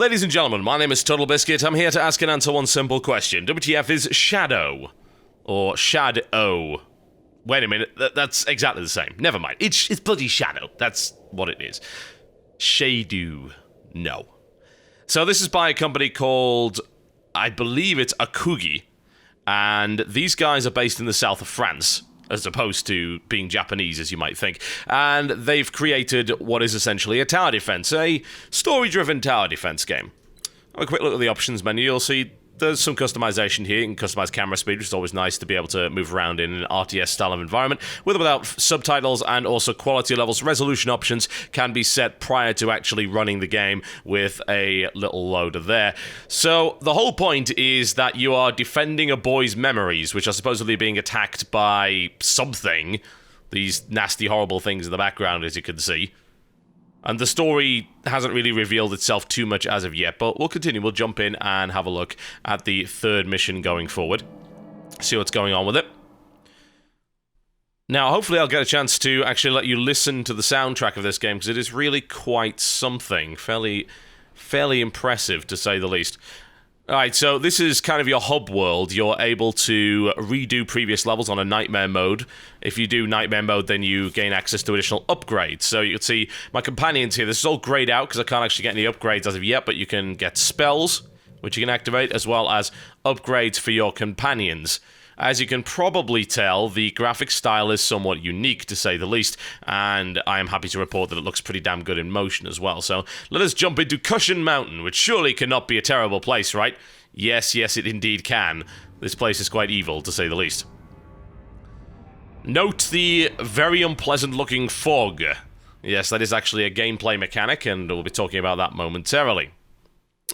Ladies and gentlemen, my name is Totalbiscuit. I'm here to ask and answer one simple question. WTF is Shad'O. Or Shad'O. Wait a minute, that's exactly the same. Never mind. It's bloody Shad'O. That's what it is. Shad'O. No. So this is by a company called, I believe it's Okugi. And these guys are based in the south of France, as opposed to being Japanese, as you might think. And they've created what is essentially a tower defense, a story-driven tower defense game. Have a quick look at the options menu. You'll see there's some customization here. You can customize camera speed, which is always nice to be able to move around in an RTS style of environment, with or without subtitles, and also quality levels. Resolution options can be set prior to actually running the game with a little loader there. So the whole point is that you are defending a boy's memories, which are supposedly being attacked by something. These nasty, horrible things in the background, as you can see. And the story hasn't really revealed itself too much as of yet, but we'll continue. We'll jump in and have a look at the third mission going forward. See what's going on with it. Now, hopefully I'll get a chance to actually let you listen to the soundtrack of this game, because it is really quite something. Fairly impressive, to say the least. Alright, so this is kind of your hub world. You're able to redo previous levels on a nightmare mode. If you do nightmare mode, then you gain access to additional upgrades. So you can see my companions here. This is all grayed out because I can't actually get any upgrades as of yet, but you can get spells, which you can activate, as well as upgrades for your companions. As you can probably tell, the graphic style is somewhat unique, to say the least, and I am happy to report that it looks pretty damn good in motion as well. So let us jump into Cushion Mountain, which surely cannot be a terrible place, right? Yes, it indeed can. This place is quite evil, to say the least. Note the very unpleasant-looking fog. Yes, that is actually a gameplay mechanic, and we'll be talking about that momentarily.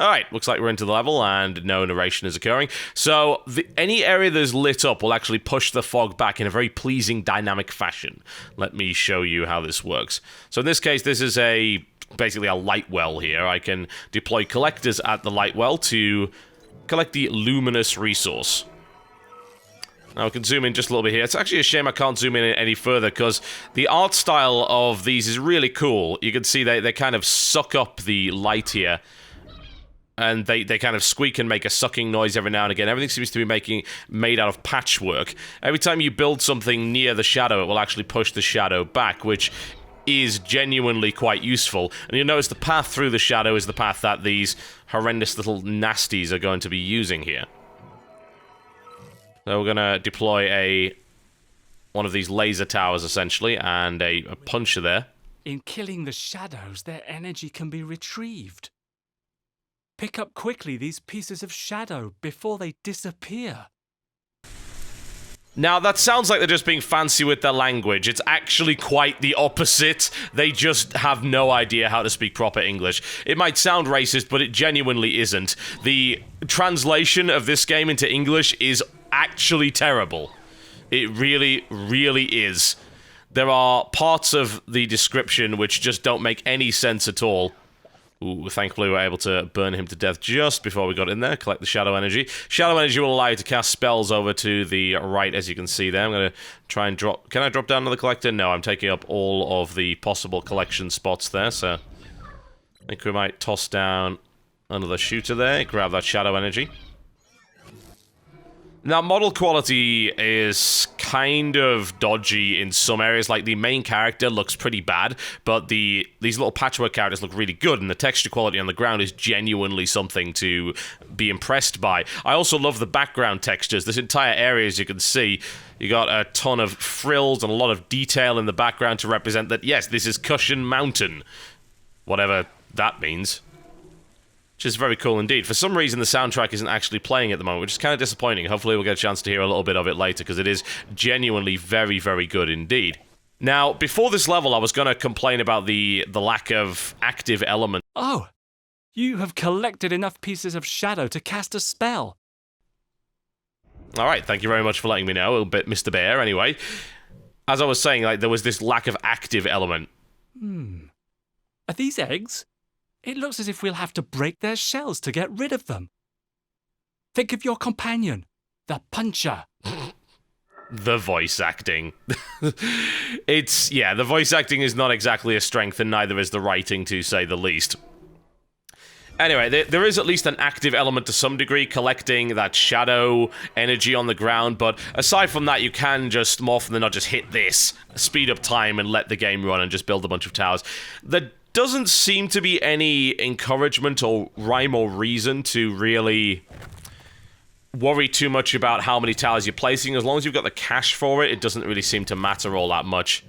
Alright, looks like we're into the level, and no narration is occurring. So, any area that is lit up will actually push the fog back in a very pleasing, dynamic fashion. Let me show you how this works. So in this case, this is basically a light well here. I can deploy collectors at the light well to collect the luminous resource. Now, we can zoom in just a little bit here. It's actually a shame I can't zoom in any further, because the art style of these is really cool. You can see they kind of suck up the light here. And they kind of squeak and make a sucking noise every now and again. Everything seems to be made out of patchwork. Every time you build something near the shadow, it will actually push the shadow back, which is genuinely quite useful. And you'll notice the path through the shadow is the path that these horrendous little nasties are going to be using here. So we're going to deploy one of these laser towers, essentially, and a puncher there. In killing the shadows, their energy can be retrieved. Pick up quickly these pieces of shadow before they disappear. Now, that sounds like they're just being fancy with their language. It's actually quite the opposite. They just have no idea how to speak proper English. It might sound racist, but it genuinely isn't. The translation of this game into English is actually terrible. It really, really is. There are parts of the description which just don't make any sense at all. Ooh, thankfully we were able to burn him to death just before we got in there, collect the Shadow Energy. Shadow Energy will allow you to cast spells over to the right, as you can see there. I'm going to try and drop... Can I drop down to the collector? No, I'm taking up all of the possible collection spots there, so... I think we might toss down another shooter there, grab that Shadow Energy. Now, model quality is kind of dodgy in some areas. Like, the main character looks pretty bad, but these little patchwork characters look really good, and the texture quality on the ground is genuinely something to be impressed by. I also love the background textures. This entire area, as you can see, you got a ton of frills and a lot of detail in the background to represent that, yes, this is Cushion Mountain. Whatever that means. Which is very cool indeed. For some reason, the soundtrack isn't actually playing at the moment, which is kind of disappointing. Hopefully we'll get a chance to hear a little bit of it later, because it is genuinely very, very good indeed. Now, before this level, I was going to complain about the lack of active elements. Oh, you have collected enough pieces of shadow to cast a spell. Alright, thank you very much for letting me know, a little bit Mr. Bear, anyway. As I was saying, like, there was this lack of active element. Are these eggs? It looks as if we'll have to break their shells to get rid of them. Think of your companion, the puncher. The voice acting. The voice acting is not exactly a strength, and neither is the writing, to say the least. Anyway, there is at least an active element to some degree, collecting that shadow energy on the ground, but aside from that, you can just, more often than not, just hit this, speed up time, and let the game run and just build a bunch of towers. There doesn't seem to be any encouragement or rhyme or reason to really worry too much about how many towers you're placing. As long as you've got the cash for it, it doesn't really seem to matter all that much.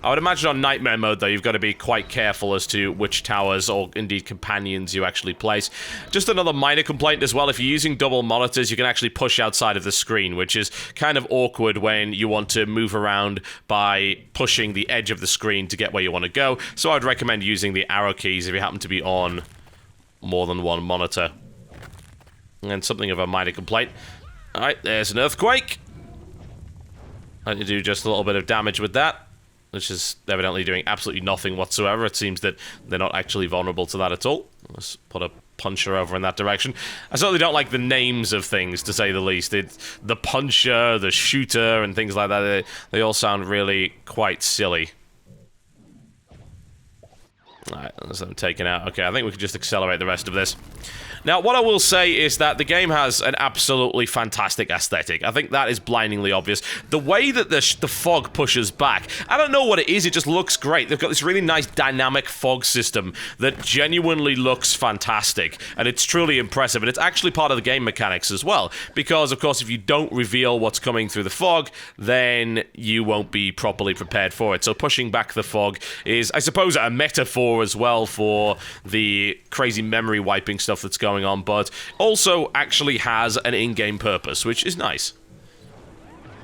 I would imagine on Nightmare mode, though, you've got to be quite careful as to which towers, or indeed companions, you actually place. Just another minor complaint as well, if you're using double monitors, you can actually push outside of the screen, which is kind of awkward when you want to move around by pushing the edge of the screen to get where you want to go. So I'd recommend using the arrow keys if you happen to be on more than one monitor. And something of a minor complaint. Alright, there's an earthquake. I need to do just a little bit of damage with that, which is evidently doing absolutely nothing whatsoever. It seems that they're not actually vulnerable to that at all. Let's put a puncher over in that direction. I certainly don't like the names of things, to say the least. It's the puncher, the shooter, and things like that. They all sound really quite silly. Alright, that's them taken out. Okay, I think we can just accelerate the rest of this. Now, what I will say is that the game has an absolutely fantastic aesthetic. I think that is blindingly obvious. The way that the fog pushes back, I don't know what it is, it just looks great. They've got this really nice dynamic fog system that genuinely looks fantastic, and it's truly impressive, and it's actually part of the game mechanics as well, because, of course, if you don't reveal what's coming through the fog, then you won't be properly prepared for it. So pushing back the fog is, I suppose, a metaphor as well for the crazy memory wiping stuff that's going on, but also actually has an in-game purpose, which is nice.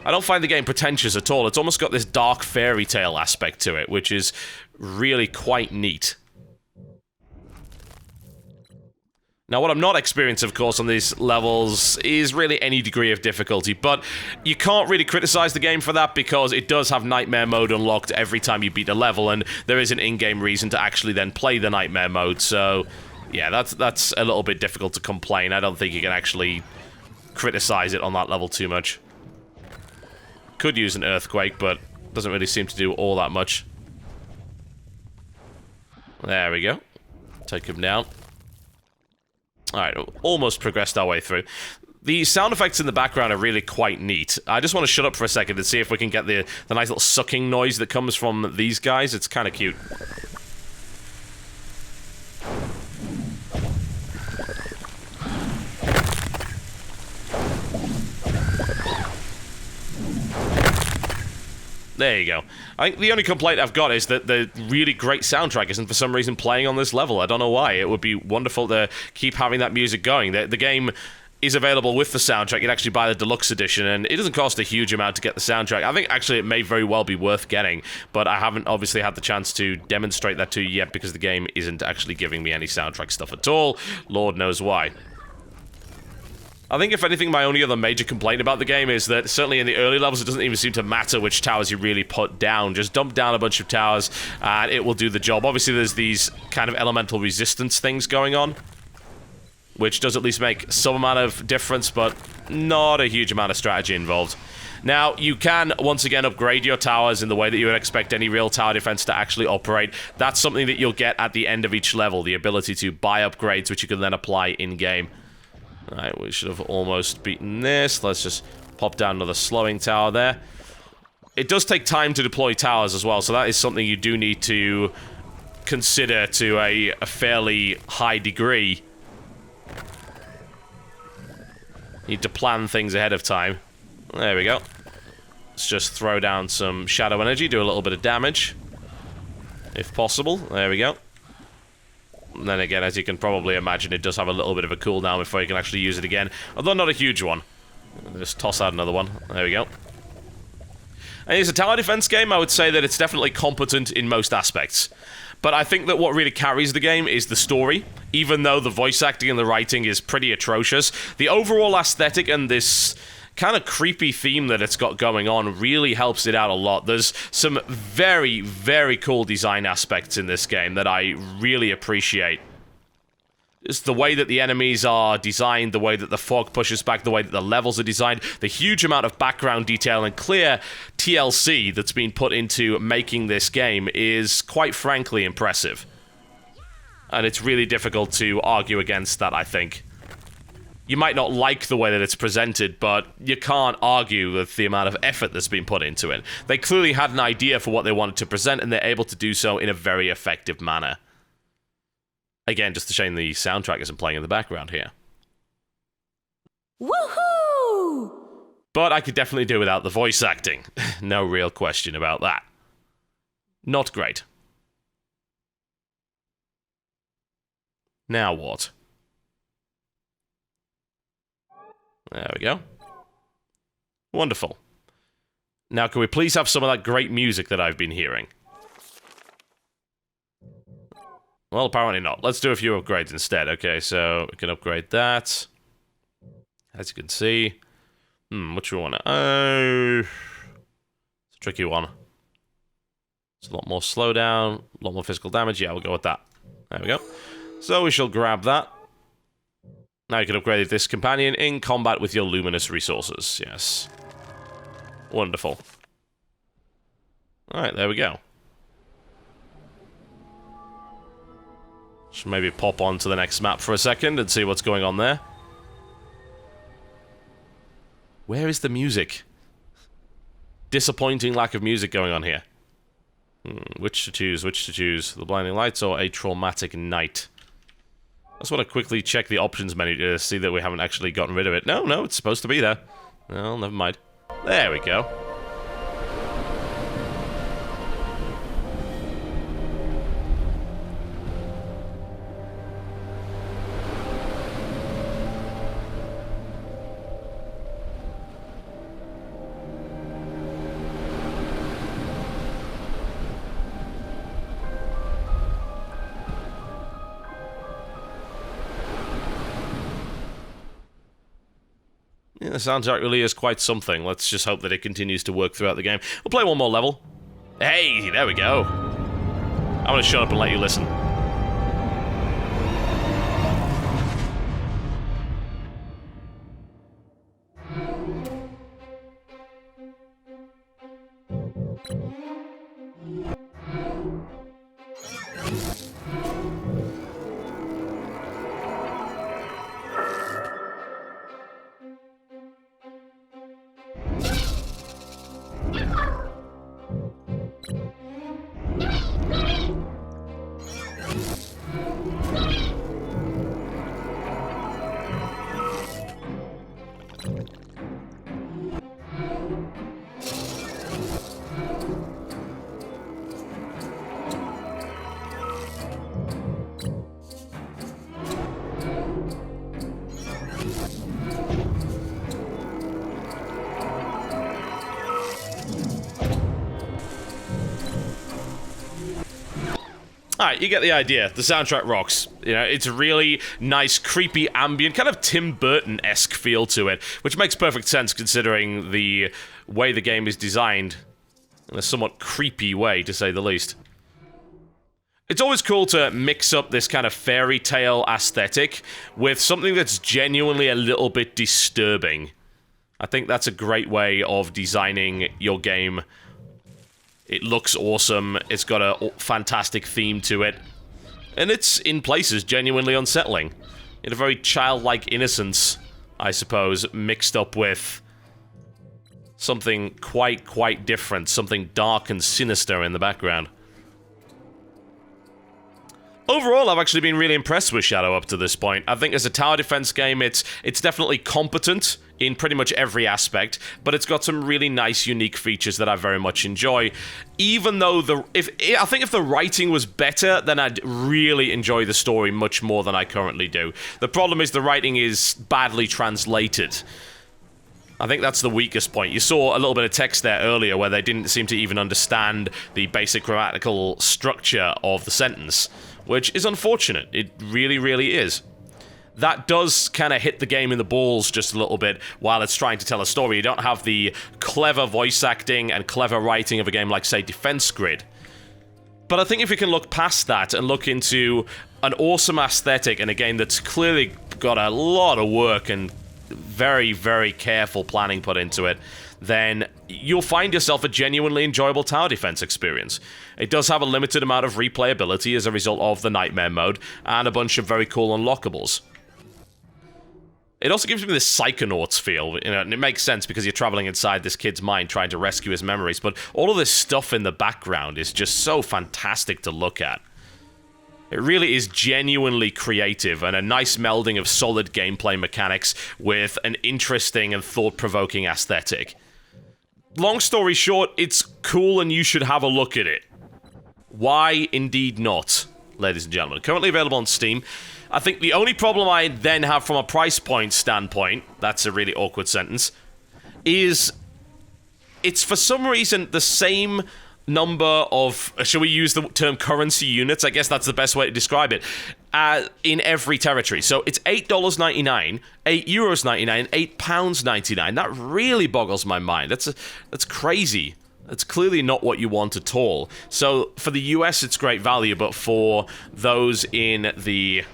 I don't find the game pretentious at all. It's almost got this dark fairy tale aspect to it, which is really quite neat. Now, what I'm not experiencing, of course, on these levels is really any degree of difficulty, but you can't really criticize the game for that because it does have Nightmare mode unlocked every time you beat a level, and there is an in-game reason to actually then play the Nightmare mode, so yeah, that's a little bit difficult to complain. I don't think you can actually criticize it on that level too much. Could use an earthquake, but doesn't really seem to do all that much. There we go. Take him down. Alright, almost progressed our way through. The sound effects in the background are really quite neat. I just want to shut up for a second and see if we can get the nice little sucking noise that comes from these guys. It's kind of cute. There you go. I think the only complaint I've got is that the really great soundtrack isn't for some reason playing on this level. I don't know why. It would be wonderful to keep having that music going. The game is available with the soundtrack. You can actually buy the deluxe edition, and it doesn't cost a huge amount to get the soundtrack. I think actually it may very well be worth getting, but I haven't obviously had the chance to demonstrate that to you yet because the game isn't actually giving me any soundtrack stuff at all. Lord knows why. I think, if anything, my only other major complaint about the game is that, certainly in the early levels, it doesn't even seem to matter which towers you really put down. Just dump down a bunch of towers, and it will do the job. Obviously, there's these kind of elemental resistance things going on, which does at least make some amount of difference, but not a huge amount of strategy involved. Now, you can, once again, upgrade your towers in the way that you would expect any real tower defense to actually operate. That's something that you'll get at the end of each level, the ability to buy upgrades, which you can then apply in-game. Alright, we should have almost beaten this. Let's just pop down another slowing tower there. It does take time to deploy towers as well, so that is something you do need to consider to a fairly high degree. Need to plan things ahead of time. There we go. Let's just throw down some shadow energy, do a little bit of damage, if possible. There we go. And then again, as you can probably imagine, it does have a little bit of a cooldown before you can actually use it again. Although not a huge one. Just toss out another one. There we go. And it's a tower defense game. I would say that it's definitely competent in most aspects. But I think that what really carries the game is the story. Even though the voice acting and the writing is pretty atrocious, the overall aesthetic and this kind of creepy theme that it's got going on really helps it out a lot. There's some very, very cool design aspects in this game that I really appreciate. It's the way that the enemies are designed, the way that the fog pushes back, the way that the levels are designed, the huge amount of background detail and clear TLC that's been put into making this game is quite frankly impressive. And it's really difficult to argue against that, I think. You might not like the way that it's presented, but you can't argue with the amount of effort that's been put into it. They clearly had an idea for what they wanted to present, and they're able to do so in a very effective manner. Again, just a shame the soundtrack isn't playing in the background here. Woohoo! But I could definitely do without the voice acting. No real question about that. Not great. Now what? There we go. Wonderful. Now, can we please have some of that great music that I've been hearing? Well, apparently not. Let's do a few upgrades instead. Okay, so we can upgrade that. As you can see. Which one? Oh, it's a tricky one. It's a lot more slowdown, a lot more physical damage. Yeah, we'll go with that. There we go. So we shall grab that. Now you can upgrade this companion in combat with your luminous resources. Yes. Wonderful. Alright, there we go. Should maybe pop on to the next map for a second and see what's going on there. Where is the music? Disappointing lack of music going on here. Which to choose? Which to choose? The blinding lights or a traumatic night? I just want to quickly check the options menu to see that we haven't actually gotten rid of it. No, it's supposed to be there. Well, never mind. There we go. Yeah, the soundtrack really is quite something. Let's just hope that it continues to work throughout the game. We'll play one more level. Hey, there we go. I'm gonna shut up and let you listen. Alright, you get the idea. The soundtrack rocks. You know, it's a really nice, creepy, ambient, kind of Tim Burton-esque feel to it, which makes perfect sense considering the way the game is designed in a somewhat creepy way, to say the least. It's always cool to mix up this kind of fairy tale aesthetic with something that's genuinely a little bit disturbing. I think that's a great way of designing your game. It looks awesome, it's got a fantastic theme to it, and it's, in places, genuinely unsettling. In a very childlike innocence, I suppose, mixed up with something quite different, something dark and sinister in the background. Overall, I've actually been really impressed with Shad'O up to this point. I think as a tower defense game, it's definitely competent in pretty much every aspect, but it's got some really nice, unique features that I very much enjoy. Even though I think if the writing was better, then I'd really enjoy the story much more than I currently do. The problem is the writing is badly translated. I think that's the weakest point. You saw a little bit of text there earlier where they didn't seem to even understand the basic grammatical structure of the sentence, which is unfortunate. It really is. That does kind of hit the game in the balls just a little bit while it's trying to tell a story. You don't have the clever voice acting and clever writing of a game like, say, Defense Grid. But I think if you can look past that and look into an awesome aesthetic and a game that's clearly got a lot of work and very careful planning put into it, then you'll find yourself a genuinely enjoyable tower defense experience. It does have a limited amount of replayability as a result of the Nightmare mode, and a bunch of very cool unlockables. It also gives me this Psychonauts feel, and it makes sense because you're traveling inside this kid's mind trying to rescue his memories, but all of this stuff in the background is just so fantastic to look at. It really is genuinely creative and a nice melding of solid gameplay mechanics with an interesting and thought-provoking aesthetic. Long story short, it's cool and you should have a look at it. Why indeed not, ladies and gentlemen? Currently available on Steam. I think the only problem I then have from a price point standpoint, that's a really awkward sentence, is it's for some reason the same number of, shall we use the term currency units? I guess that's the best way to describe it, in every territory. So it's $8.99, €8.99, £8.99. That really boggles my mind. That's crazy. That's clearly not what you want at all. So for the US, it's great value, but for those in the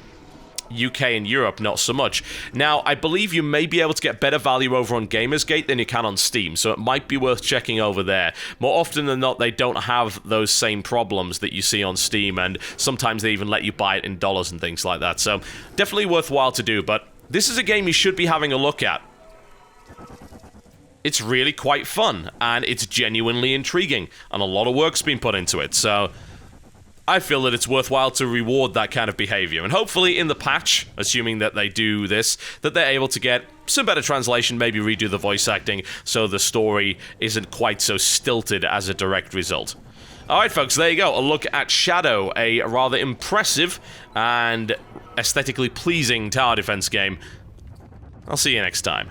UK and Europe, not so much. Now, I believe you may be able to get better value over on Gamersgate than you can on Steam, so it might be worth checking over there. More often than not, they don't have those same problems that you see on Steam, and sometimes they even let you buy it in dollars and things like that, so definitely worthwhile to do, but this is a game you should be having a look at. It's really quite fun, and it's genuinely intriguing, and a lot of work's been put into it, so I feel that it's worthwhile to reward that kind of behavior. And hopefully in the patch, assuming that they do this, that they're able to get some better translation, maybe redo the voice acting so the story isn't quite so stilted as a direct result. Alright folks, there you go. A look at Shad'O, a rather impressive and aesthetically pleasing tower defense game. I'll see you next time.